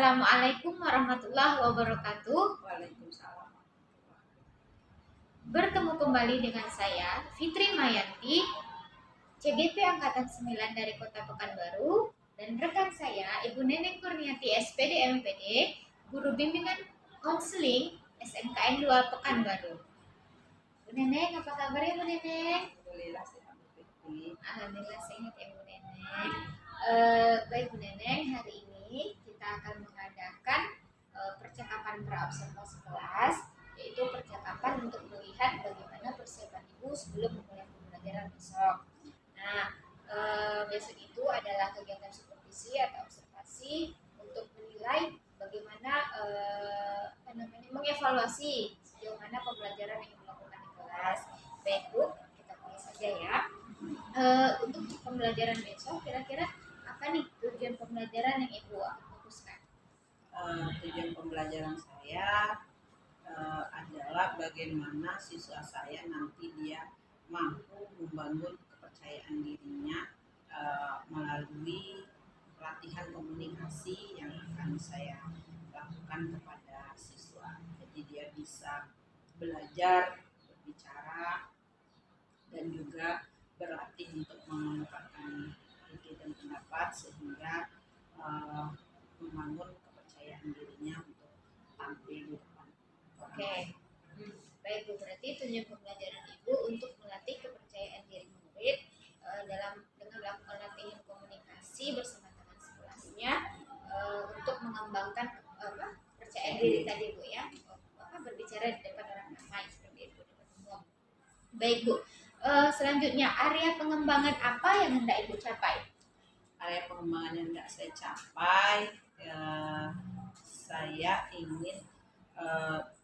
Assalamualaikum warahmatullahi wabarakatuh. Waalaikumsalam. Bertemu kembali dengan saya Fitri Mayanti, CGP Angkatan 9 dari Kota Pekanbaru, dan rekan saya Ibu Neneng Kurniati SPD MPD, Guru Bimbingan Konseling SMKN 2 Pekanbaru. Bu Neneng, apa kabarnya Bu Neneng? Alhamdulillah sehat Fitri. Alhamdulillah sehat ya Bu Neneng. Baik Bu Neneng, hari ini kita akan mengadakan percakapan praobservasi kelas, yaitu percakapan untuk melihat bagaimana persiapan Ibu sebelum memulai pembelajaran besok. Nah, besok itu adalah kegiatan supervisi atau observasi untuk menilai bagaimana mengevaluasi sejauh mana pembelajaran yang dilakukan di kelas. Baik Bu, kita mulai saja ya. Untuk pembelajaran besok, kira-kira apa nih tujuan pembelajaran yang Ibu fokuskan? Tujuan pembelajaran saya adalah bagaimana siswa saya nanti dia mampu membangun kepercayaan dirinya melalui pelatihan komunikasi yang akan saya lakukan kepada siswa. Jadi dia bisa belajar berbicara dan juga berlatih untuk mengungkapkan ide dan pendapat sehingga membangun kepercayaan dirinya untuk tampil di depan. Oke. Baik Bu, berarti tujuan pembelajaran Ibu untuk melatih kepercayaan diri murid dengan melakukan latihan komunikasi bersama teman sekelasnya untuk mengembangkan kepercayaan diri tadi Bu ya, berbicara di depan orang ramai seperti itu. Baik Bu, selanjutnya area pengembangan apa yang hendak Ibu capai? Area pengembangan yang hendak saya capai, saya ingin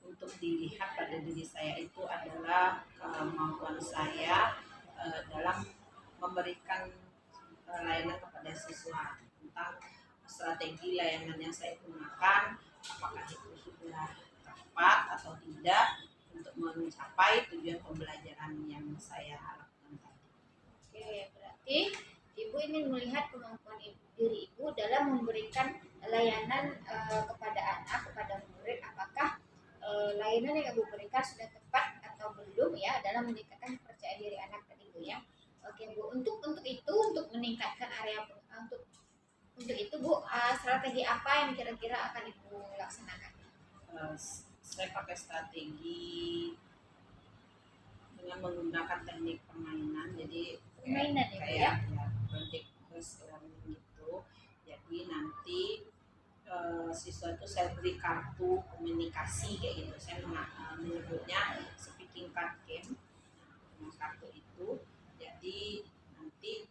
untuk dilihat pada diri saya itu adalah kemampuan saya dalam memberikan layanan kepada siswa, tentang strategi layanan yang saya gunakan, apakah itu sudah tepat atau tidak untuk mencapai tujuan pembelajaran yang saya harapkan tadi. Oke, berarti Ibu ingin melihat kemampuan diri Ibu dalam memberikan layanan kepada anak, kepada murid, apakah layanan yang Ibu berikan sudah tepat atau belum ya dalam meningkatkan kepercayaan diri anak tadi Bu ya. Oke Bu, untuk itu, untuk meningkatkan area untuk itu Bu, strategi apa yang kira-kira akan Ibu laksanakan? Saya pakai strategi dengan menggunakan teknik permainan, jadi kayak project based learning gitu. Jadi nanti siswa itu saya beri kartu komunikasi kayak gitu, saya menyebutnya speaking card game. Nah, kartu itu jadi nanti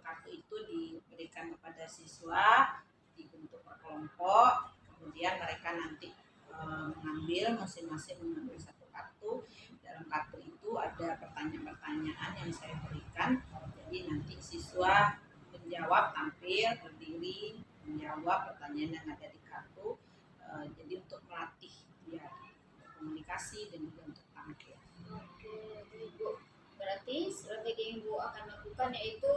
kartu itu diberikan kepada siswa, dibentuk per kelompok, kemudian mereka nanti mengambil masing-masing mengambil satu kartu. Dalam kartu itu ada pertanyaan-pertanyaan yang saya berikan, jadi nanti siswa menjawab, tampil berdiri menjawab pertanyaan yang ada di kartu, jadi untuk melatih dia komunikasi dan juga untuk tampil. Oke, Bu. Berarti strategi yang Bu akan lakukan yaitu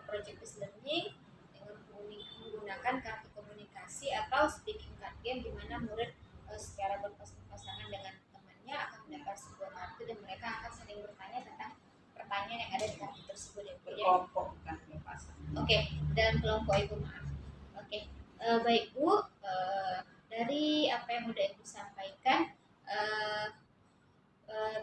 project based learning dengan menggunakan kartu komunikasi atau speaking card game, di mana murid secara berpasangan dengan temannya akan mendapat sebuah kartu dan mereka akan saling bertanya tentang pertanyaan yang ada di kartu tersebut ya Bu. Berkelompok bukan berpasangan. Oke, dalam kelompok Ibu, maaf. Oke, baik Bu, dari apa yang udah Ibu sampaikan,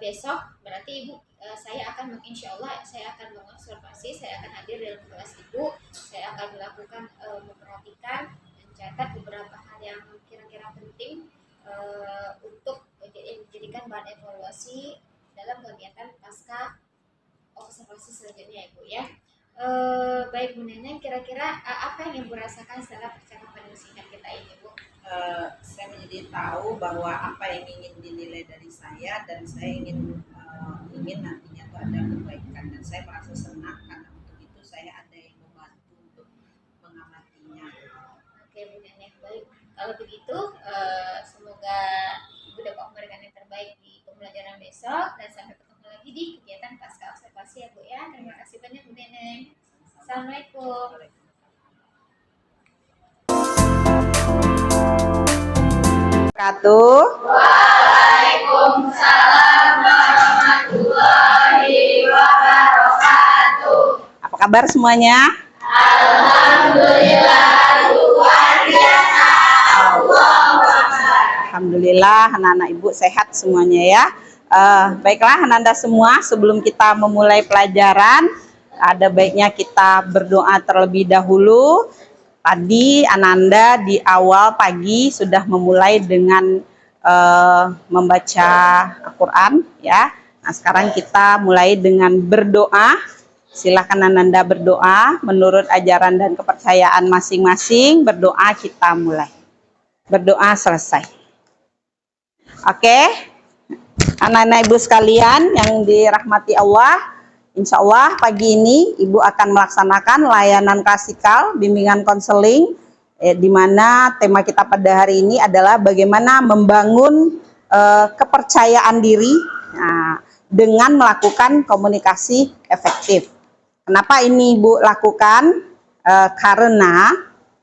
besok berarti Ibu, saya akan insya Allah saya akan mengobservasi, saya akan hadir dalam kelas Ibu, saya akan melakukan memperhatikan, mencatat beberapa hal yang kira-kira penting untuk dijadikan bahan evaluasi dalam kegiatan pasca observasi selanjutnya Ibu ya. Baik Bu Neneng, kira-kira apa yang Ibu rasakan setelah percakapan singkat kita ini Bu? Saya menjadi tahu bahwa apa yang ingin dinilai dari saya, dan saya ingin nantinya itu ada kebaikan, dan saya merasa senang karena untuk itu saya ada yang membantu untuk mengamatinya. Oke Bu Neneng, baik. Kalau begitu semoga Ibu dapat memberikan yang terbaik di pembelajaran besok, dan sampai ketemu lagi di kegiatan pasca observasi ya Bu ya. Terima kasih banyak Bu Neneng. Assalamualaikum. wabarakatuh. Waalaikumsalam warahmatullahi wabarakatuh. Apa kabar semuanya? Alhamdulillah luar biasa. Allahu Akbar. Alhamdulillah anak-anak ibu sehat semuanya ya. Baiklah Ananda semua, sebelum kita memulai pelajaran, ada baiknya kita berdoa terlebih dahulu. Tadi Ananda di awal pagi sudah memulai dengan membaca Al-Quran ya. Nah sekarang kita mulai dengan berdoa. Silakan Ananda berdoa menurut ajaran dan kepercayaan masing-masing. Berdoa kita mulai. Berdoa selesai. Oke, anak-anak ibu sekalian yang dirahmati Allah. Insya Allah pagi ini Ibu akan melaksanakan layanan klasikal, bimbingan konseling, di mana tema kita pada hari ini adalah bagaimana membangun kepercayaan diri dengan melakukan komunikasi efektif. Kenapa ini Ibu lakukan? Karena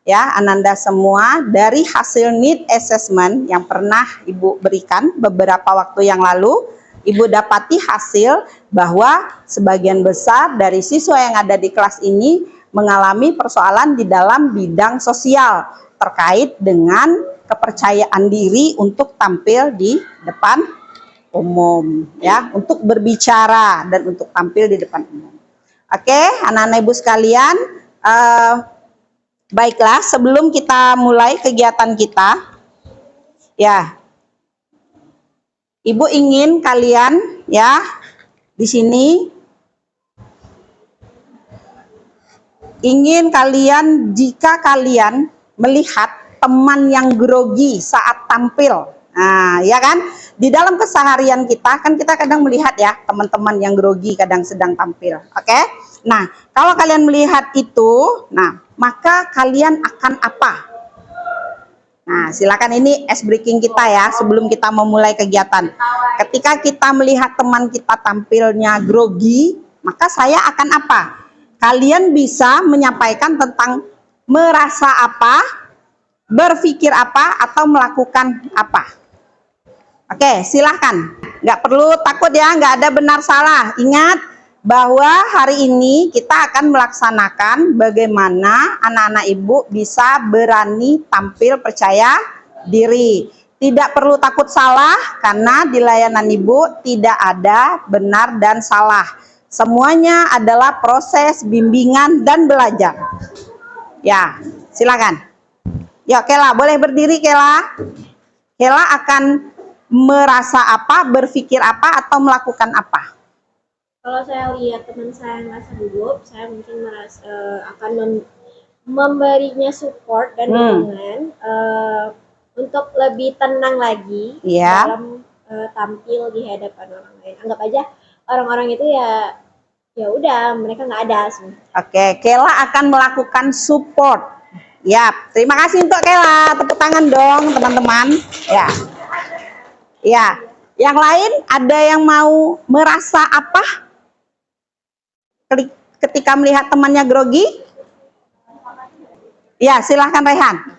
ya Ananda semua dari hasil need assessment yang pernah Ibu berikan beberapa waktu yang lalu, Ibu dapati hasil bahwa sebagian besar dari siswa yang ada di kelas ini mengalami persoalan di dalam bidang sosial terkait dengan kepercayaan diri untuk tampil di depan umum ya, untuk berbicara dan untuk tampil di depan umum. Oke, anak-anak ibu sekalian, baiklah sebelum kita mulai kegiatan kita ya, Ibu ingin kalian ya di sini jika kalian melihat teman yang grogi saat tampil, nah ya kan di dalam keseharian kita kan kita kadang melihat ya teman-teman yang grogi kadang sedang tampil, oke? Nah kalau kalian melihat itu, nah maka kalian akan apa? Nah, silakan ini ice breaking kita ya sebelum kita memulai kegiatan. Ketika kita melihat teman kita tampilnya grogi, maka saya akan apa? Kalian bisa menyampaikan tentang merasa apa, berpikir apa, atau melakukan apa. Oke, silahkan. Nggak perlu takut ya, nggak ada benar salah. Ingat bahwa hari ini kita akan melaksanakan bagaimana anak-anak ibu bisa berani tampil percaya diri. Tidak perlu takut salah karena di layanan ibu tidak ada benar dan salah. Semuanya adalah proses bimbingan dan belajar. Ya, silakan. Yuk Kela, boleh berdiri Kela. Kela akan merasa apa, berpikir apa, atau melakukan apa? Kalau saya lihat teman saya yang merasa gugup, saya mungkin akan memberinya support dan dukungan untuk lebih tenang lagi dalam tampil di hadapan orang lain. Anggap aja orang-orang itu ya udah mereka nggak ada. Oke, Kela akan melakukan support. Ya, terima kasih untuk Kela. Tepuk tangan dong teman-teman. Ya, ya. Yang lain ada yang mau merasa apa? Ketika melihat temannya grogi? Ya, silahkan Rehan.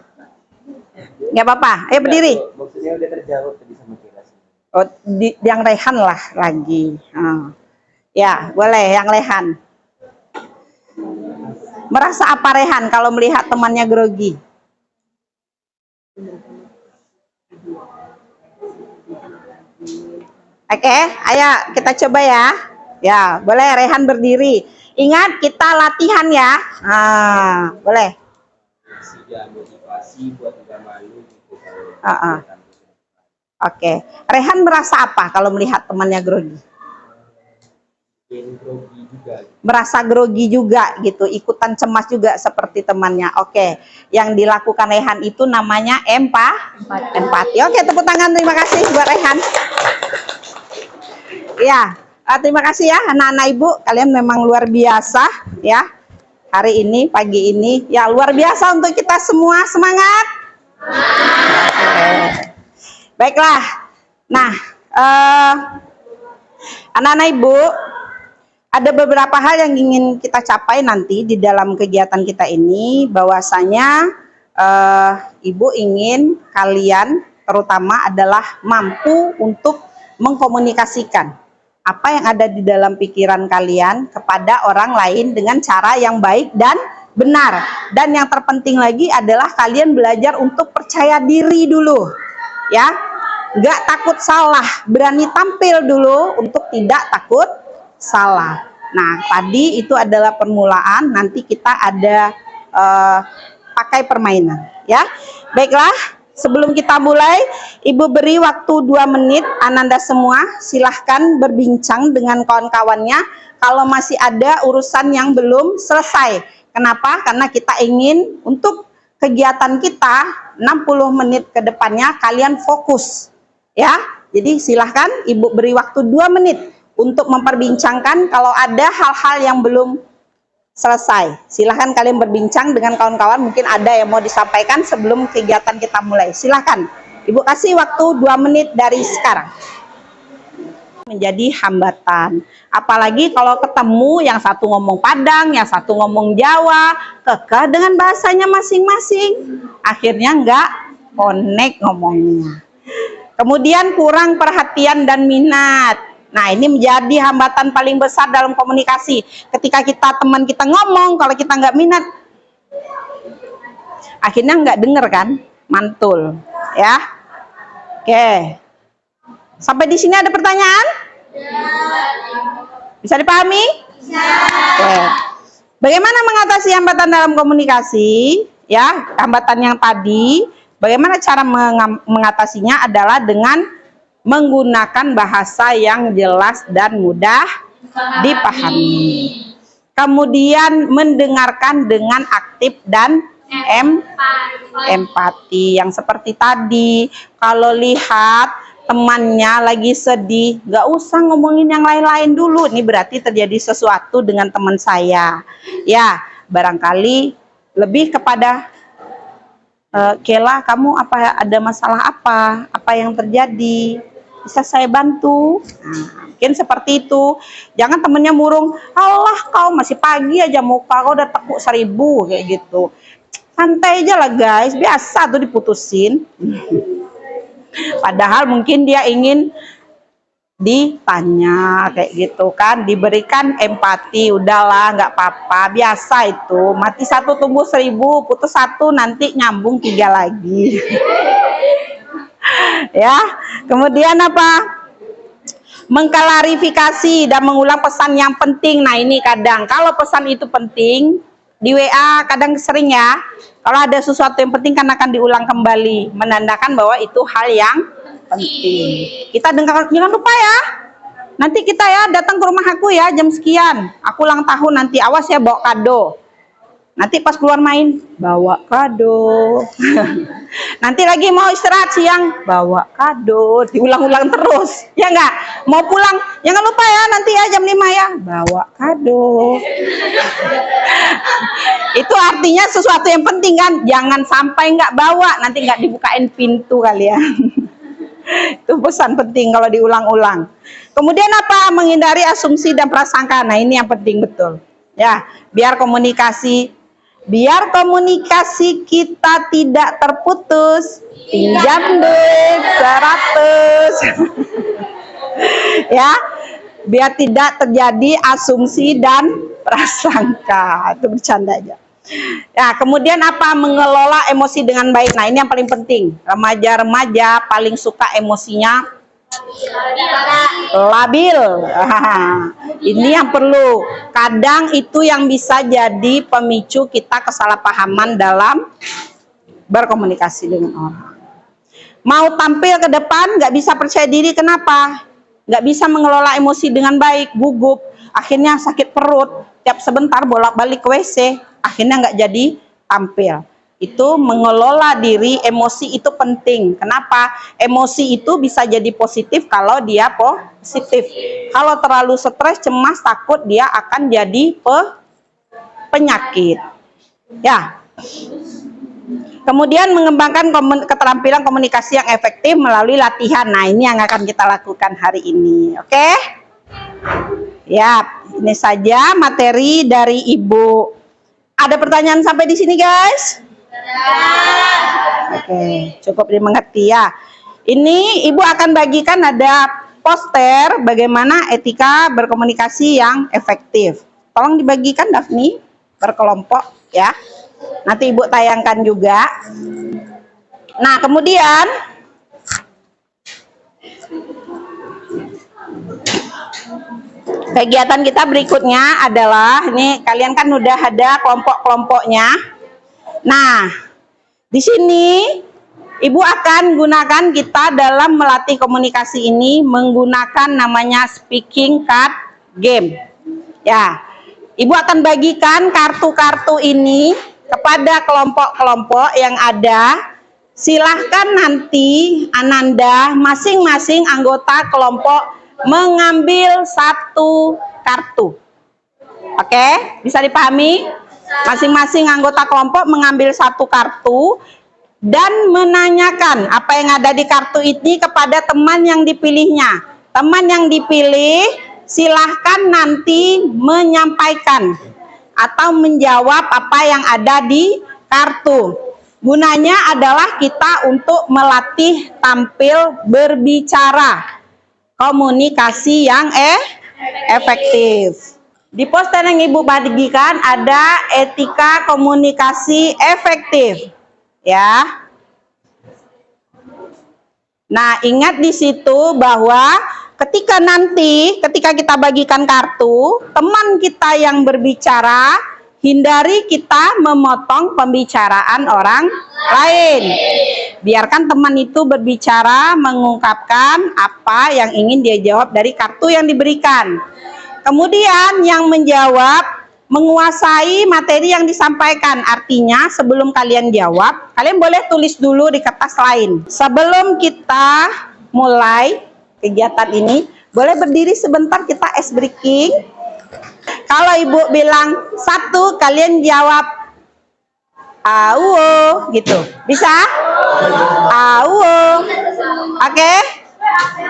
Nggak apa-apa, ayo berdiri. Maksudnya udah terjawab tadi sama Kela. Oh, yang Rehan lah lagi. Ya, boleh yang Rehan. Merasa apa Rehan kalau melihat temannya grogi? Oke, ayo kita coba ya. Ya, boleh Rehan berdiri. Ingat kita latihan ya. Boleh. Motivasi buat nggak malu gitu. Oke. Rehan merasa apa kalau melihat temannya grogi? Grogi juga. Merasa grogi juga gitu, ikutan cemas juga seperti temannya. Oke. Yang dilakukan Rehan itu namanya empati. Oke, tepuk tangan, terima kasih buat Rehan. Ya. Terima kasih ya anak-anak ibu, kalian memang luar biasa ya hari ini, pagi ini ya luar biasa untuk kita semua. Semangat. Baiklah, nah anak-anak ibu, ada beberapa hal yang ingin kita capai nanti di dalam kegiatan kita ini, bahwasanya ibu ingin kalian terutama adalah mampu untuk mengkomunikasikan apa yang ada di dalam pikiran kalian kepada orang lain dengan cara yang baik dan benar. Dan yang terpenting lagi adalah kalian belajar untuk percaya diri dulu, ya. Nggak takut salah, berani tampil dulu untuk tidak takut salah. Nah, tadi itu adalah permulaan, nanti kita ada pakai permainan, ya. Baiklah. Sebelum kita mulai, Ibu beri waktu 2 menit, Ananda semua silahkan berbincang dengan kawan-kawannya kalau masih ada urusan yang belum selesai. Kenapa? Karena kita ingin untuk kegiatan kita 60 menit ke depannya kalian fokus, ya. Jadi silahkan Ibu beri waktu 2 menit untuk memperbincangkan kalau ada hal-hal yang belum selesai. Silahkan kalian berbincang dengan kawan-kawan, mungkin ada yang mau disampaikan sebelum kegiatan kita mulai. Silahkan, Ibu kasih waktu 2 menit dari sekarang. Menjadi hambatan, apalagi kalau ketemu yang satu ngomong Padang, yang satu ngomong Jawa, kekeh dengan bahasanya masing-masing, akhirnya nggak connect ngomongnya. Kemudian kurang perhatian dan minat. Nah, ini menjadi hambatan paling besar dalam komunikasi. Ketika teman kita ngomong, kalau kita nggak minat, akhirnya nggak denger kan, mantul, ya. Oke, sampai di sini ada pertanyaan? Bisa dipahami? Bisa. Oke. Bagaimana mengatasi hambatan dalam komunikasi? Ya, hambatan yang tadi. Bagaimana cara mengatasinya adalah dengan menggunakan bahasa yang jelas dan mudah dipahami. Kemudian mendengarkan dengan aktif dan empati. Yang seperti tadi, kalau lihat temannya lagi sedih, nggak usah ngomongin yang lain-lain dulu. Ini berarti terjadi sesuatu dengan teman saya. Ya, barangkali lebih kepada Kela, kamu ada masalah apa? Apa yang terjadi? Bisa saya bantu? Nah, mungkin seperti itu. Jangan temennya murung, Allah kau masih pagi aja muka kau udah tekuk 1000 kayak gitu. Santai aja lah guys, biasa tuh diputusin. Padahal mungkin dia ingin ditanya kayak gitu kan, diberikan empati. Udahlah, nggak apa-apa, biasa itu. Mati 1 tumbuh 1000, putus 1 nanti nyambung 3 lagi. Ya, kemudian apa? Mengklarifikasi dan mengulang pesan yang penting. Nah, ini kadang kalau pesan itu penting di WA kadang sering ya. Kalau ada sesuatu yang penting kan akan diulang kembali, menandakan bahwa itu hal yang penting. Kita dengar, jangan lupa ya. Nanti kita ya datang ke rumah aku ya jam sekian. Aku ulang tahun nanti, awas ya bawa kado. Nanti pas keluar main, bawa kado. Nanti lagi mau istirahat siang, bawa kado. Diulang-ulang terus, ya enggak? Mau pulang, jangan lupa ya nanti ya jam 5 ya, bawa kado. Itu artinya sesuatu yang penting kan. Jangan sampai nggak bawa, nanti nggak dibukain pintu kalian. Itu pesan penting kalau diulang-ulang. Kemudian apa? Menghindari asumsi dan prasangka. Nah, ini yang penting betul. Ya, biar komunikasi kita tidak terputus. Pinjam duit 100. Ya, biar tidak terjadi asumsi dan prasangka. Itu bercanda aja. Ya, kemudian apa? Mengelola emosi dengan baik. Nah, ini yang paling penting. Remaja-remaja paling suka emosinya labil. Ini yang perlu. Kadang itu yang bisa jadi pemicu kita kesalahpahaman dalam berkomunikasi dengan orang. Mau tampil ke depan, nggak bisa percaya diri. Kenapa? Nggak bisa mengelola emosi dengan baik, gugup. Akhirnya sakit perut. Tiap sebentar bolak-balik ke WC. Akhirnya nggak jadi tampil. Itu mengelola diri, emosi itu penting. Kenapa? Emosi itu bisa jadi positif kalau dia positif. Kalau terlalu stres, cemas, takut, dia akan jadi penyakit. Ya. Kemudian mengembangkan keterampilan komunikasi yang efektif melalui latihan. Nah, ini yang akan kita lakukan hari ini. Oke? Ya, ini saja materi dari Ibu. Ada pertanyaan sampai di sini, guys? Oke, cukup dimengerti ya. Ini Ibu akan bagikan ada poster bagaimana etika berkomunikasi yang efektif. Tolong dibagikan Daphni berkelompok ya. Nanti Ibu tayangkan juga. Nah, kemudian kegiatan kita berikutnya adalah ini kalian kan udah ada kelompok-kelompoknya. Nah, di sini Ibu akan gunakan kita dalam melatih komunikasi ini menggunakan namanya speaking card game. Ya, Ibu akan bagikan kartu-kartu ini kepada kelompok-kelompok yang ada. Silahkan nanti Ananda masing-masing anggota kelompok mengambil satu kartu. Oke, bisa dipahami? Masing-masing anggota kelompok mengambil satu kartu dan menanyakan apa yang ada di kartu ini kepada teman yang dipilihnya. Teman yang dipilih silahkan nanti menyampaikan atau menjawab apa yang ada di kartu. Gunanya adalah kita untuk melatih tampil berbicara, komunikasi yang efektif. Di poster yang Ibu bagikan ada etika komunikasi efektif. Ya. Nah, ingat di situ bahwa ketika kita bagikan kartu, teman kita yang berbicara, hindari kita memotong pembicaraan orang lain. Biarkan teman itu berbicara, mengungkapkan apa yang ingin dia jawab dari kartu yang diberikan. Kemudian yang menjawab menguasai materi yang disampaikan. Artinya sebelum kalian jawab, kalian boleh tulis dulu di kertas lain. Sebelum kita mulai kegiatan ini, boleh berdiri sebentar, kita ice breaking. Kalau Ibu bilang satu, kalian jawab auo gitu. Bisa? Auo. Oke?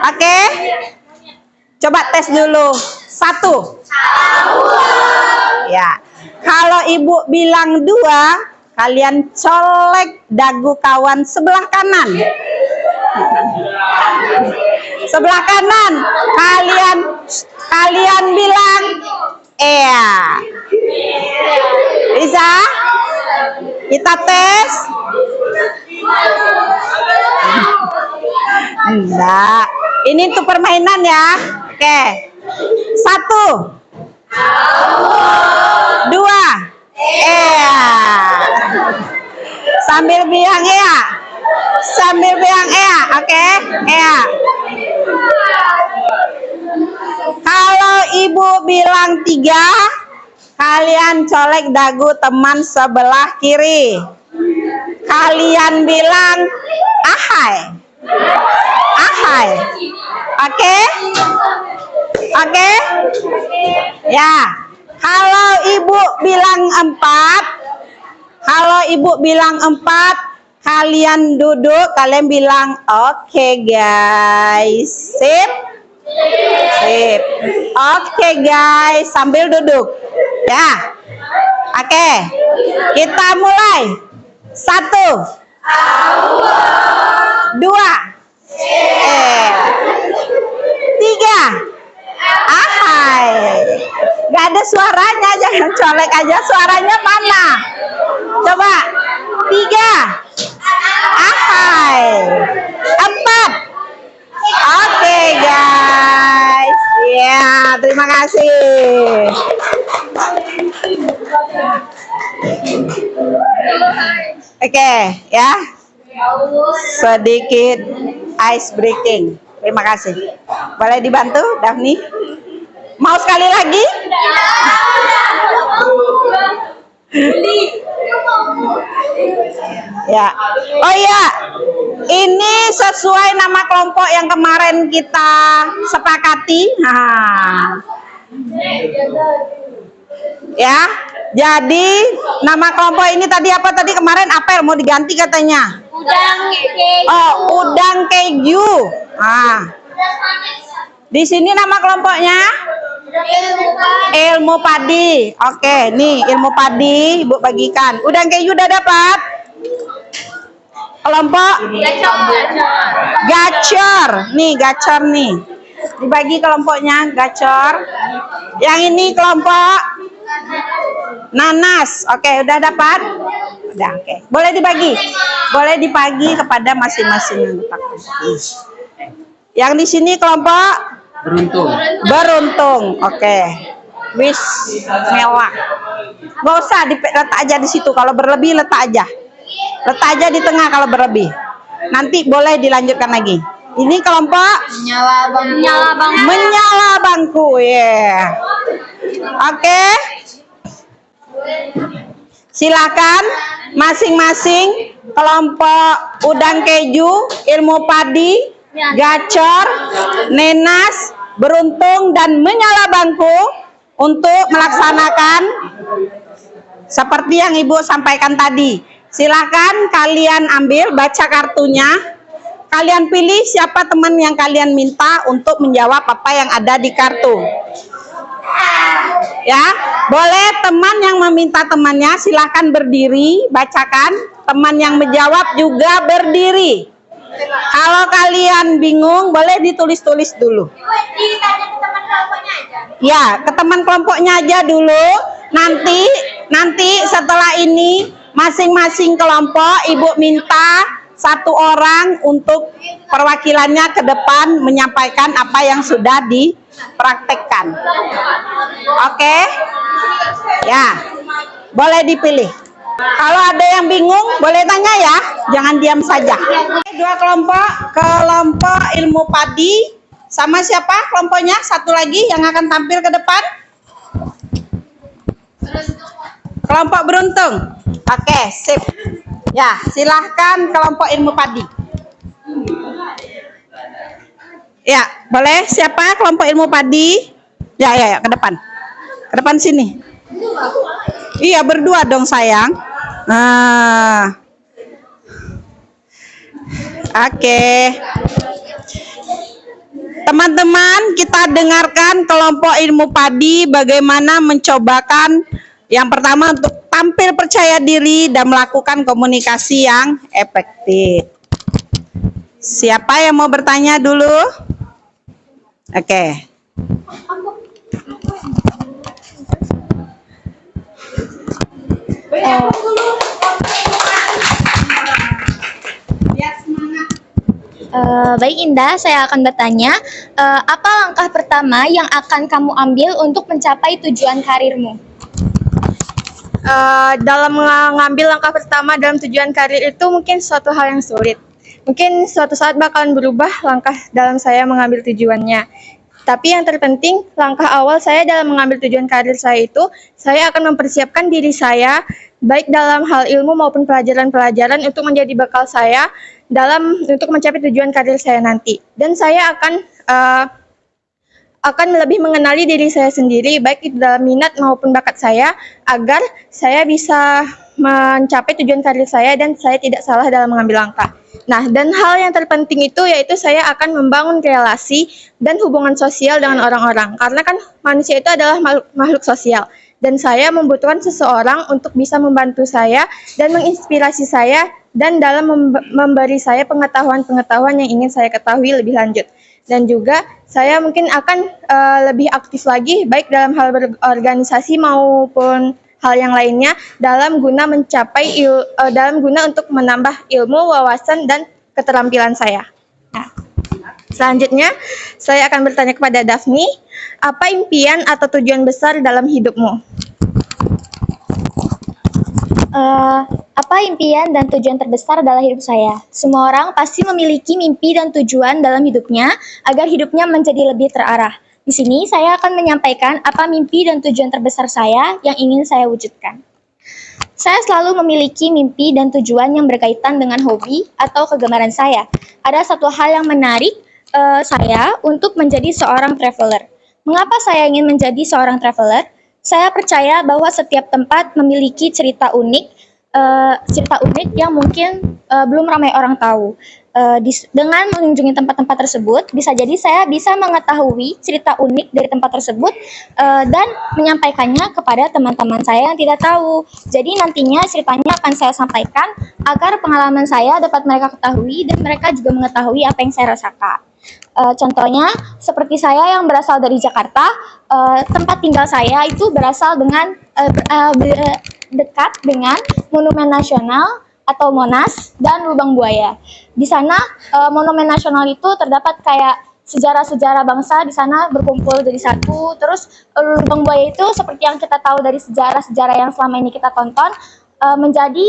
Oke? Coba tes dulu. Satu. Ya. Kalau Ibu bilang dua, kalian colek dagu kawan sebelah kanan. Sebelah kanan. Kalian bilang iya. Bisa? Kita tes? Enggak. Ini untuk permainan ya. Oke. Satu. Dua. Iya. Sambil bilang iya. Sambil bilang iya. Oke. Iya. Kalau Ibu bilang tiga, kalian colek dagu teman sebelah kiri. Kalian bilang ahai. Ahai. Oke? Oke? Ya. Kalau Ibu bilang empat, kalian duduk, kalian bilang oke guys. Sip? Sip. Oke guys, sambil duduk. Ya. Oke. Kita mulai. Satu. Dua. Tiga. Ahai. Gak ada suaranya, jangan colek aja. Suaranya mana? Coba. Tiga. Ahai. Empat. Oke guys. Ya, terima kasih. Oke, ya. Sedikit ice breaking. Terima kasih. Boleh dibantu, Daphni? Mau sekali lagi? Ya. Oh iya. Ini sesuai nama kelompok yang kemarin kita sepakati. Nah. Ya. Jadi nama kelompok ini tadi apa tadi kemarin apel mau diganti katanya. Udang keju. Ah. Di sini nama kelompoknya ilmu padi. Oke, nih ilmu padi Ibu bagikan. Udang keju udah dapat? Kelompok gacor. Nih, gacor nih. Dibagi kelompoknya, gacor. Yang ini kelompok nanas. Oke, udah dapat? Udah, oke. Boleh dibagi. Boleh dibagi kepada masing-masing anggota kelompok. Yang di sini kelompok beruntung. Oke. Bismillah. Gak usah letak aja di situ. Kalau berlebih letak aja. Letak aja di tengah kalau berlebih. Nanti boleh dilanjutkan lagi. Ini kelompok menyala bangku. Yeah. Oke. Silakan masing-masing kelompok udang keju, ilmu padi, gacor, nenas, beruntung dan menyala bangku untuk melaksanakan seperti yang Ibu sampaikan tadi. Silakan kalian ambil, baca kartunya. Kalian pilih siapa teman yang kalian minta untuk menjawab apa yang ada di kartu. Ya, boleh teman yang meminta temannya silakan berdiri, bacakan. Teman yang menjawab juga berdiri. Kalau kalian bingung, boleh ditulis-tulis dulu. Ya, ke teman kelompoknya aja dulu. Nanti setelah ini masing-masing kelompok Ibu minta satu orang untuk perwakilannya ke depan menyampaikan apa yang sudah dipraktekkan. Oke? Ya, boleh dipilih. Kalau ada yang bingung, boleh tanya ya, jangan diam saja. Dua kelompok ilmu padi, sama siapa kelompoknya? Satu lagi yang akan tampil ke depan. Kelompok beruntung. Oke, sip. Ya, silahkan kelompok ilmu padi. Ya, boleh. Siapa kelompok ilmu padi? Ya, ke depan. Ke depan sini. Iya, berdua dong sayang. Nah. Oke. Teman-teman, kita dengarkan kelompok ilmu padi bagaimana mencobakan yang pertama untuk tampil percaya diri dan melakukan komunikasi yang efektif. Siapa yang mau bertanya dulu? Oke. Baik Indah, saya akan bertanya, apa langkah pertama yang akan kamu ambil untuk mencapai tujuan karirmu? Dalam mengambil langkah pertama dalam tujuan karir itu mungkin suatu hal yang sulit. Mungkin suatu saat bakalan berubah langkah dalam saya mengambil tujuannya. Tapi yang terpenting, langkah awal saya dalam mengambil tujuan karir saya itu, saya akan mempersiapkan diri saya, baik dalam hal ilmu maupun pelajaran-pelajaran untuk menjadi bekal saya untuk mencapai tujuan karir saya nanti. Dan saya akan lebih mengenali diri saya sendiri, baik itu dalam minat maupun bakat saya, agar saya bisa mencapai tujuan karir saya dan saya tidak salah dalam mengambil langkah. Nah, dan hal yang terpenting itu yaitu saya akan membangun relasi dan hubungan sosial dengan orang-orang. Karena kan manusia itu adalah makhluk sosial. Dan saya membutuhkan seseorang untuk bisa membantu saya dan menginspirasi saya dan dalam memberi saya pengetahuan-pengetahuan yang ingin saya ketahui lebih lanjut. Dan juga saya mungkin akan lebih aktif lagi baik dalam hal berorganisasi maupun hal yang lainnya dalam guna untuk menambah ilmu, wawasan dan keterampilan saya. Nah, selanjutnya saya akan bertanya kepada Daphne, apa impian atau tujuan besar dalam hidupmu? Apa impian dan tujuan terbesar dalam hidup saya? Semua orang pasti memiliki mimpi dan tujuan dalam hidupnya agar hidupnya menjadi lebih terarah. Di sini saya akan menyampaikan apa mimpi dan tujuan terbesar saya yang ingin saya wujudkan. Saya selalu memiliki mimpi dan tujuan yang berkaitan dengan hobi atau kegemaran saya. Ada satu hal yang menarik saya untuk menjadi seorang traveler. Mengapa saya ingin menjadi seorang traveler? Saya percaya bahwa setiap tempat memiliki cerita unik yang mungkin belum ramai orang tahu. Dengan mengunjungi tempat-tempat tersebut, bisa jadi saya bisa mengetahui cerita unik dari tempat tersebut dan menyampaikannya kepada teman-teman saya yang tidak tahu. Jadi nantinya ceritanya akan saya sampaikan agar pengalaman saya dapat mereka ketahui dan mereka juga mengetahui apa yang saya rasakan. Contohnya seperti saya yang berasal dari Jakarta, tempat tinggal saya itu berasal dengan dekat dengan Monumen Nasional atau Monas dan Lubang Buaya. Di sana Monumen Nasional itu terdapat kayak sejarah-sejarah bangsa di sana berkumpul jadi satu. Terus Lubang Buaya itu seperti yang kita tahu dari sejarah-sejarah yang selama ini kita tonton, menjadi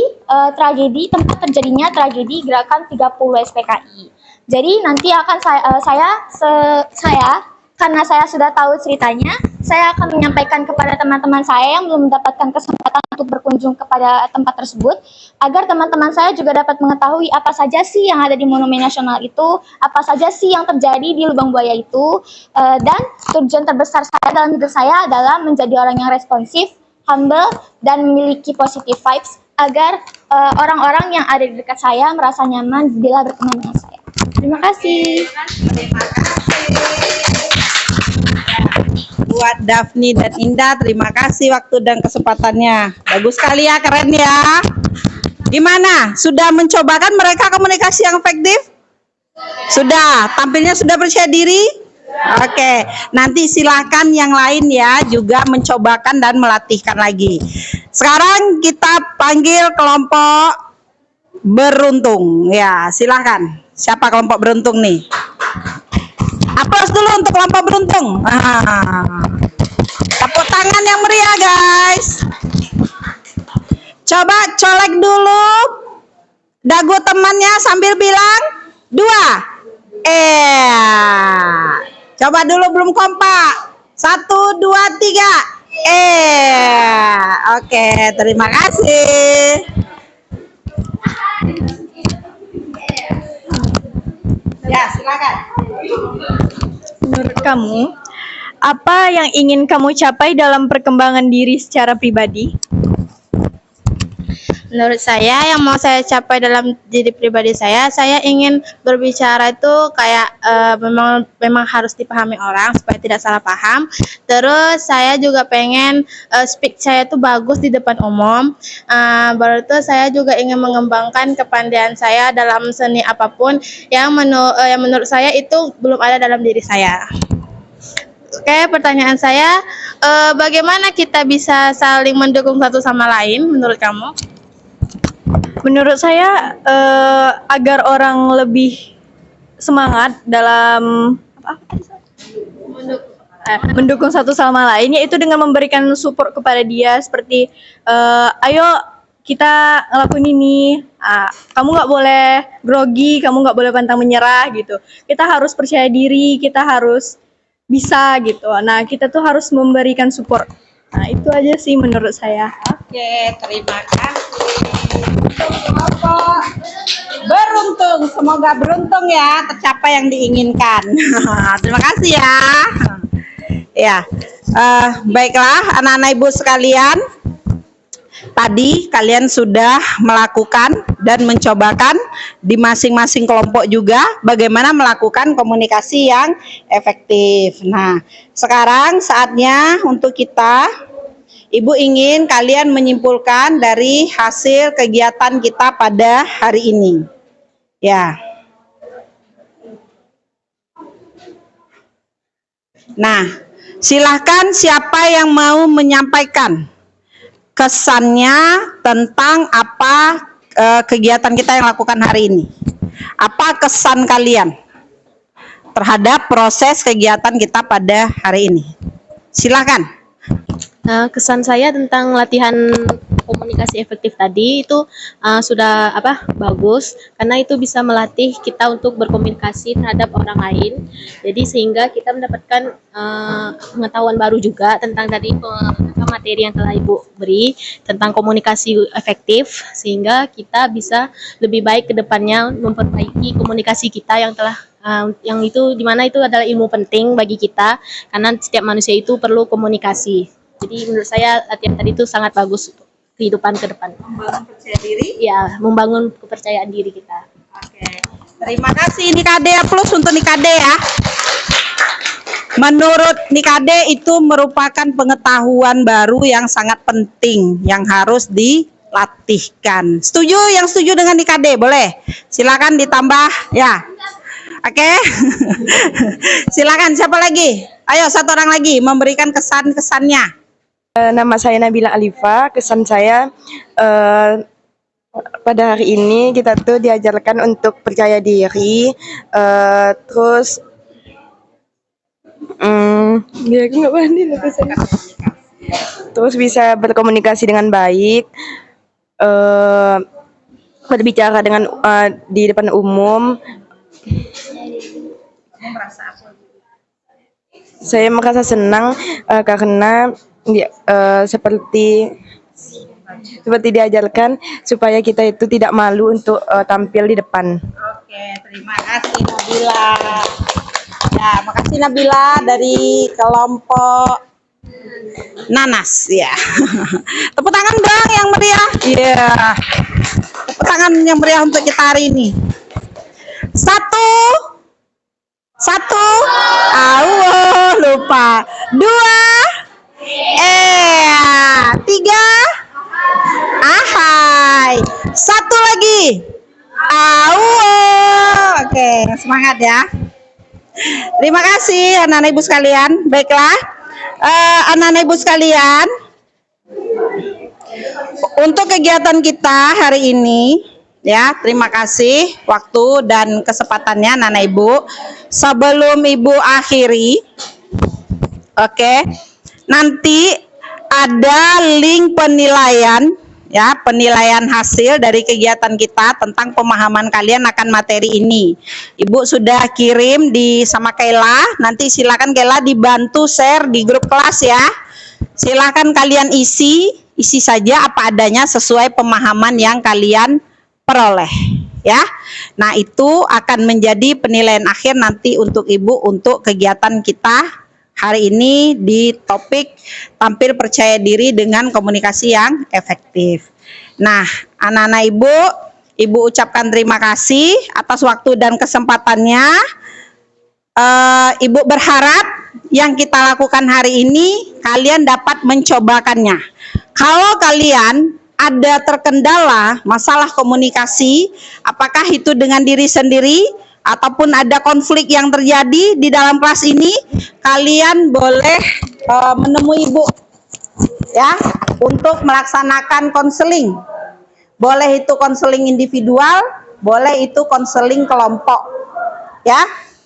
tragedi, tempat terjadinya tragedi gerakan 30 SPKI. Jadi nanti akan saya karena saya sudah tahu ceritanya, saya akan menyampaikan kepada teman-teman saya yang belum mendapatkan kesempatan untuk berkunjung kepada tempat tersebut, agar teman-teman saya juga dapat mengetahui apa saja sih yang ada di Monumen Nasional itu, apa saja sih yang terjadi di Lubang Buaya itu, dan tujuan terbesar saya dalam hidup saya adalah menjadi orang yang responsif, humble, dan memiliki positive vibes, agar orang-orang yang ada di dekat saya merasa nyaman bila berteman dengan saya. Terima kasih. Buat Daphne dan Indah, terima kasih waktu dan kesempatannya. Bagus sekali ya, keren ya. Gimana? Sudah mencobakan mereka komunikasi yang efektif? Sudah. Tampilnya sudah percaya diri? Oke. Nanti silahkan yang lain ya juga mencobakan dan melatihkan lagi. Sekarang kita panggil kelompok beruntung. Ya, silahkan. Siapa kelompok beruntung nih? Aplaus dulu untuk kelompok beruntung. Tepuk tangan yang meriah, guys. Coba colek dulu dagu temannya sambil bilang 2. Coba dulu belum kompak. 1, 2, 3. Oke, terima kasih. Ya, silakan. Menurut kamu, apa yang ingin kamu capai dalam perkembangan diri secara pribadi? Menurut saya, yang mau saya capai dalam diri pribadi saya ingin berbicara itu kayak memang harus dipahami orang supaya tidak salah paham. Terus saya juga pengen speak saya itu bagus di depan umum. Baru itu saya juga ingin mengembangkan kepandaian saya dalam seni apapun yang menurut saya itu belum ada dalam diri saya. Oke, pertanyaan saya, bagaimana kita bisa saling mendukung satu sama lain menurut kamu? Menurut saya, agar orang lebih semangat dalam mendukung satu sama lain, yaitu dengan memberikan support kepada dia seperti, ayo kita ngelakuin ini, kamu nggak boleh grogi, kamu nggak boleh pantang menyerah gitu. Kita harus percaya diri, kita harus bisa gitu. Nah, kita tuh harus memberikan support. Nah, itu aja sih menurut saya. Oke, terima kasih. Kelompok beruntung, semoga beruntung ya tercapai yang diinginkan. Terima kasih ya. Ya, baiklah anak-anak ibu sekalian. Tadi kalian sudah melakukan dan mencobakan di masing-masing kelompok juga bagaimana melakukan komunikasi yang efektif. Nah, sekarang saatnya untuk kita, Ibu ingin kalian menyimpulkan dari hasil kegiatan kita pada hari ini. Ya. Nah, silahkan siapa yang mau menyampaikan kesannya tentang apa kegiatan kita yang lakukan hari ini. Apa kesan kalian terhadap proses kegiatan kita pada hari ini? Silakan. Kesan saya tentang latihan komunikasi efektif tadi itu sudah bagus, karena itu bisa melatih kita untuk berkomunikasi terhadap orang lain. Jadi sehingga kita mendapatkan pengetahuan baru juga tentang tadi materi yang telah Ibu beri tentang komunikasi efektif, sehingga kita bisa lebih baik ke depannya memperbaiki komunikasi kita yang telah yang itu dimana itu adalah ilmu penting bagi kita, karena setiap manusia itu perlu komunikasi. Jadi menurut saya latihan tadi itu sangat bagus. kehidupan ke depan. Membangun percaya diri. Ya, membangun kepercayaan diri kita. Oke. Terima kasih Nikade, plus untuk Nikade ya. Menurut Nikade itu merupakan pengetahuan baru yang sangat penting yang harus dilatihkan. Setuju? Yang setuju dengan Nikade boleh? Silakan ditambah ya. Oke. Silakan, siapa lagi? Ayo satu orang lagi memberikan kesan-kesannya. Nama saya Nabila Alifa. Kesan saya pada hari ini kita tuh diajarkan untuk percaya diri, terus aku nggak pandai loh kesannya. Terus bisa berkomunikasi dengan baik, berbicara dengan di depan umum. Saya merasa senang karena seperti diajarkan supaya kita itu tidak malu untuk tampil di depan. Oke, terima kasih Nabila. Ya, makasih Nabila dari kelompok Nanas ya. Tepuk tangan dong yang meriah. Iya. Tepuk tangan yang meriah untuk kita hari ini. Satu. Lupa. 2. 3. Ahai. 1 lagi. Oke, semangat ya. Terima kasih anak-anak ibu sekalian. Baiklah, anak-anak ibu sekalian, untuk kegiatan kita hari ini ya, terima kasih waktu dan kesempatannya anak-anak ibu. Sebelum ibu akhiri, oke, nanti ada link penilaian ya, penilaian hasil dari kegiatan kita tentang pemahaman kalian akan materi ini. Ibu sudah kirim sama Kayla, nanti silakan Kayla dibantu share di grup kelas ya. Silakan kalian isi saja apa adanya sesuai pemahaman yang kalian peroleh ya. Nah, itu akan menjadi penilaian akhir nanti untuk ibu untuk kegiatan kita hari ini di topik tampil percaya diri dengan komunikasi yang efektif. Nah, anak-anak ibu ucapkan terima kasih atas waktu dan kesempatannya. Ibu berharap yang kita lakukan hari ini kalian dapat mencobakannya. Kalau kalian ada terkendala masalah komunikasi, apakah itu dengan diri sendiri ataupun ada konflik yang terjadi di dalam kelas ini, kalian boleh menemui ibu ya untuk melaksanakan konseling. Boleh itu konseling individual, boleh itu konseling kelompok ya.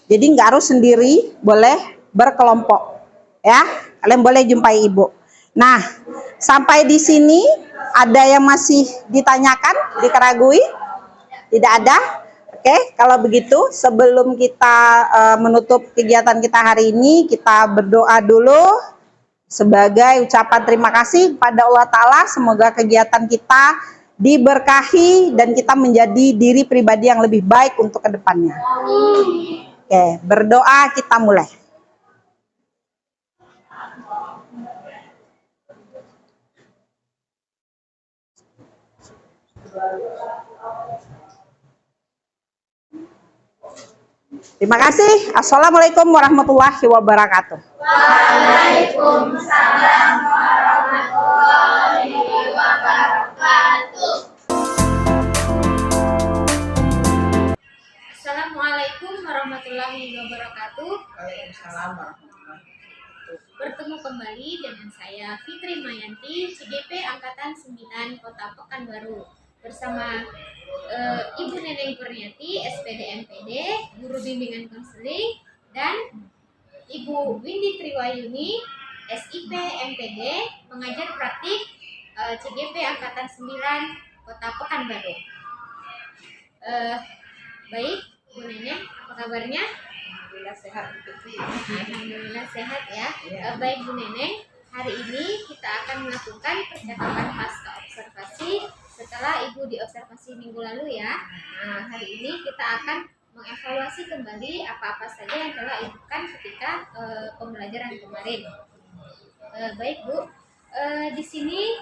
Jadi nggak harus sendiri, boleh berkelompok ya. Kalian boleh jumpai ibu. Nah, sampai di sini ada yang masih ditanyakan, dikeragui? Tidak ada? Oke, kalau begitu sebelum kita menutup kegiatan kita hari ini, kita berdoa dulu sebagai ucapan terima kasih kepada Allah Ta'ala. Semoga kegiatan kita diberkahi dan kita menjadi diri pribadi yang lebih baik untuk kedepannya. Oke, berdoa kita mulai. Terima kasih. Assalamualaikum warahmatullahi wabarakatuh. Waalaikumsalam warahmatullahi wabarakatuh. Assalamualaikum warahmatullahi wabarakatuh. Waalaikumsalam warahmatullahi wabarakatuh. Bertemu kembali dengan saya Fitri Mayanti, CGP Angkatan 9 Kota Pekanbaru, bersama Ibu Neneng Kurniati, SPD MPD, Guru Bimbingan Konseling, dan Ibu Windy Triwayuni, SIP MPD, Mengajar Praktik CGP Angkatan 9 Kota Pekanbaru. Baik, Bu Neneng, apa kabarnya? Alhamdulillah sehat. Alhamdulillah sehat ya. Baik Bu Neneng, hari ini kita akan melakukan percakapan pasca observasi setelah Ibu diobservasi minggu lalu ya. Nah, hari ini kita akan mengevaluasi kembali apa-apa saja yang telah Ibu lakukan ketika pembelajaran kemarin. Baik Bu, di sini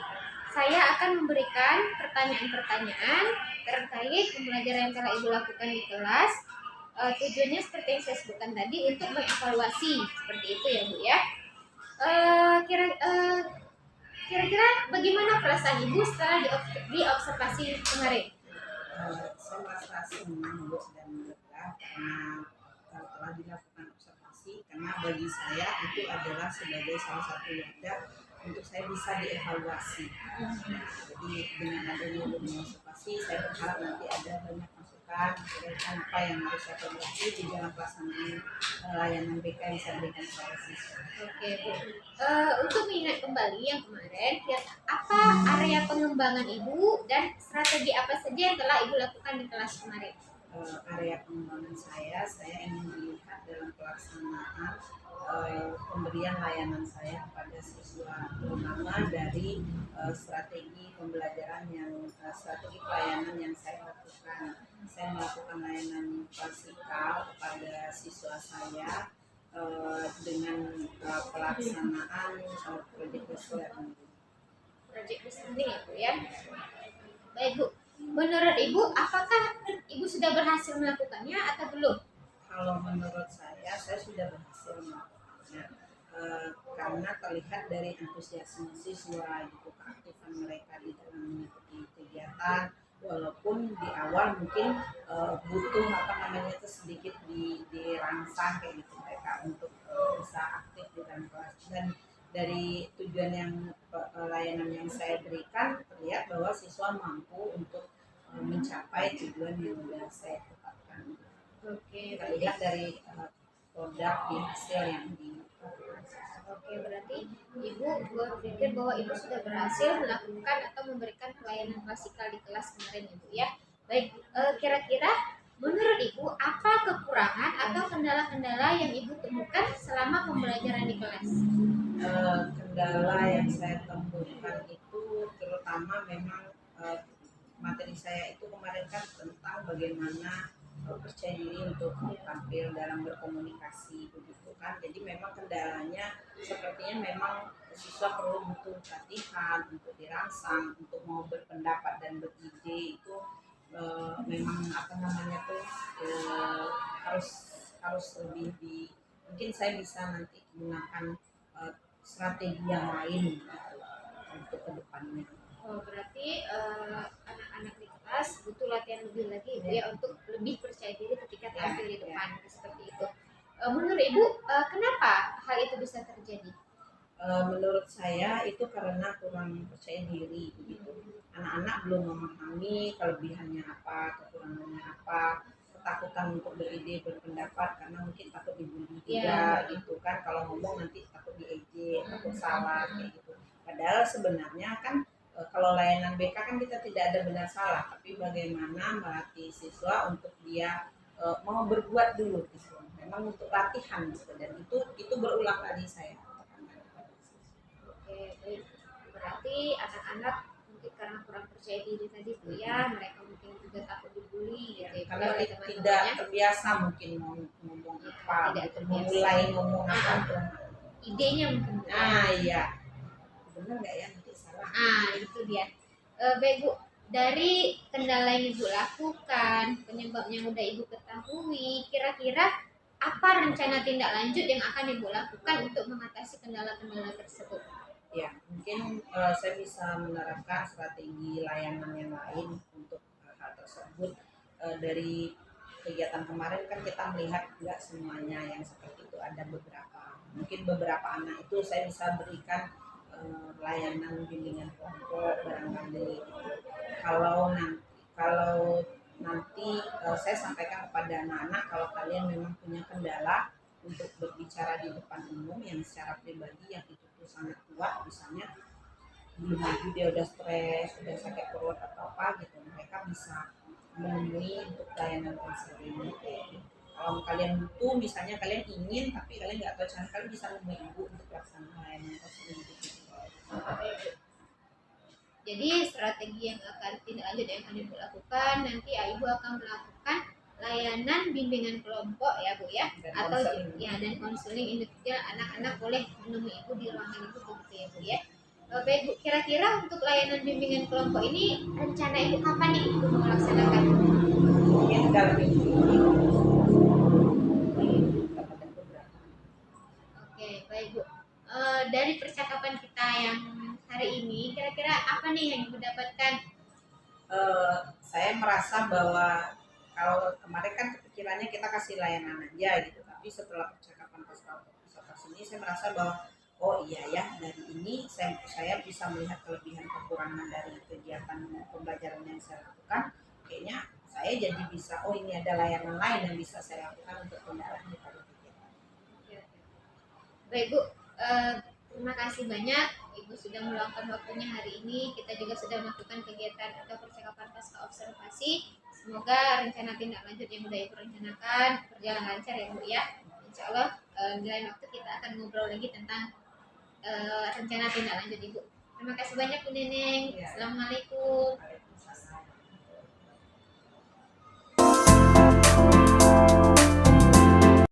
saya akan memberikan pertanyaan-pertanyaan terkait pembelajaran yang telah Ibu lakukan di kelas. Tujuannya seperti yang saya sebutkan tadi untuk mengevaluasi seperti itu ya Bu ya. Kira-kira bagaimana perasaan Ibu setelah diobservasi kemarin? Saya merasa senang Bu dan lega karena telah dilakukan observasi, karena bagi saya itu adalah sebagai salah satu wadah untuk saya bisa dievaluasi. Jadi dengan adanya observasi, saya berharap nanti ada banyak masukan tentang apa yang harus saya evaluasi di dalam pelaksanaan layanan BK yang saya berikan kepada siswa. Oke Bu. Untuk mengingat kembali yang kemarin, apa area pengembangan Ibu dan strategi apa saja yang telah Ibu lakukan di kelas kemarin? Area pengembangan saya ingin melihat dalam pelaksanaan pemberian layanan saya kepada siswa, terutama dari strategi pembelajaran strategi pelayanan yang saya lakukan. Saya melakukan layanan klasikal kepada siswa saya dengan pelaksanaan proyek listening. Proyek listening ya Bu ya. Baik Bu. Menurut Ibu, apakah Ibu sudah berhasil melakukannya atau belum? Kalau menurut saya sudah berhasil melakukannya, karena terlihat dari antusiasme siswa, gitu, keaktifan mereka di dalam mengikuti kegiatan. Walaupun di awal mungkin butuh itu sedikit dirangsang kayak gitu mereka untuk bisa aktif di dalam kelas. Dan dari tujuan yang layanan yang saya berikan terlihat bahwa siswa mampu untuk mencapai tujuan yang sudah saya tetapkan. Oke, Terlihat dari produk di hasil yang Oke, berarti Ibu berpikir bahwa Ibu sudah berhasil melakukan atau memberikan pelayanan klasikal di kelas kemarin Ibu ya. Baik, kira-kira menurut Ibu apa kekurangan atau kendala-kendala yang Ibu temukan selama pembelajaran di kelas? Kendala yang saya temukan itu terutama memang materi saya itu kemarin kan tentang bagaimana percaya diri untuk tampil dalam berkomunikasi begitu kan. Jadi memang kendalanya sepertinya memang siswa perlu butuh latihan untuk dirangsang, untuk mau berpendapat dan beride itu memang harus lebih mungkin saya bisa nanti menggunakan strategi yang lain gitu, untuk kedepannya. Oh, berarti anak-anak di kelas butuh latihan lebih lagi ya untuk lebih percaya diri ketika tampil di depan seperti itu. Menurut Ibu, kenapa hal itu bisa terjadi? Menurut saya itu karena kurang percaya diri begitu. Anak-anak belum memahami kelebihannya apa, kekurangannya apa, ketakutan untuk beride, berpendapat karena mungkin takut dibully juga gitu kan. Kalau ngomong nanti takut diejek, takut salah kayak gitu. Padahal sebenarnya kan kalau layanan BK kan kita tidak ada benar salah, tapi bagaimana melatih siswa untuk dia mau berbuat dulu gitu. Memang untuk latihan gitu, dan itu berulang kali saya. Oke, baik. Berarti anak-anak mungkin karena kurang percaya diri tadi Bu ya, mereka mungkin juga takut dibully gitu ya. Karena tidak terbiasa mungkin mau ngomong apa, gitu, memulai ngomong apa. Idenya mungkin. Iya. Benar nggak ya? Itu dia. Baik Bu, dari kendala yang Ibu lakukan, penyebabnya yang udah Ibu ketahui, kira-kira apa rencana tindak lanjut yang akan Ibu lakukan untuk mengatasi kendala-kendala tersebut? Ya, mungkin saya bisa menerapkan strategi layanan yang lain untuk hal tersebut. Dari kegiatan kemarin kan kita melihat nggak semuanya yang seperti itu, ada beberapa anak itu saya bisa berikan layanan bimbingan kelompok barangkali. Kalau nanti saya sampaikan kepada anak-anak, kalau kalian memang punya kendala untuk berbicara di depan umum yang secara pribadi yang itu tuh sangat kuat, misalnya belum lagi dia udah stres, udah sakit perut atau apa gitu, mereka bisa menemui untuk layanan konseling. Kalau kalian butuh, misalnya kalian ingin tapi kalian nggak tahu cara, kalian bisa menemui ibu untuk pelaksanaan layanan konseling gitu. Jadi strategi yang akan tindak lanjut yang akan Ibu lakukan, nanti Ibu akan melakukan layanan bimbingan kelompok ya Bu ya, dan konseling individual. Anak-anak boleh menemui Ibu di ruangan itu begitu ya Bu ya. Baik Bu, kira-kira untuk layanan bimbingan kelompok ini rencana Ibu kapan nih Ibu mau melaksanakan? Mungkin dalam minggu ini dapatkan beberapa. Oke, baik Bu. Dari percakapan kita yang hari ini, kira-kira apa nih yang Ibu dapatkan? Saya merasa bahwa kalau kemarin kan kepikirannya kita kasih layanan aja gitu, tapi setelah percakapan pasca ini saya merasa bahwa oh iya ya, dari ini saya bisa melihat kelebihan kekurangan dari kegiatan pembelajaran yang saya lakukan. Kayaknya saya jadi bisa, oh ini ada layanan lain yang bisa saya lakukan untuk pendalaman daripada kegiatan. Baik Bu, terima kasih banyak Ibu sudah meluangkan waktunya hari ini. Kita juga sudah melakukan kegiatan atau percakapan pasca observasi. Semoga rencana tindak lanjut yang sudah Ibu rencanakan berjalan lancar ya Bu ya. Insya Allah di lain waktu kita akan ngobrol lagi tentang rencana tindak lanjut Ibu. Terima kasih banyak Bu Neneng. Ya. Assalamualaikum.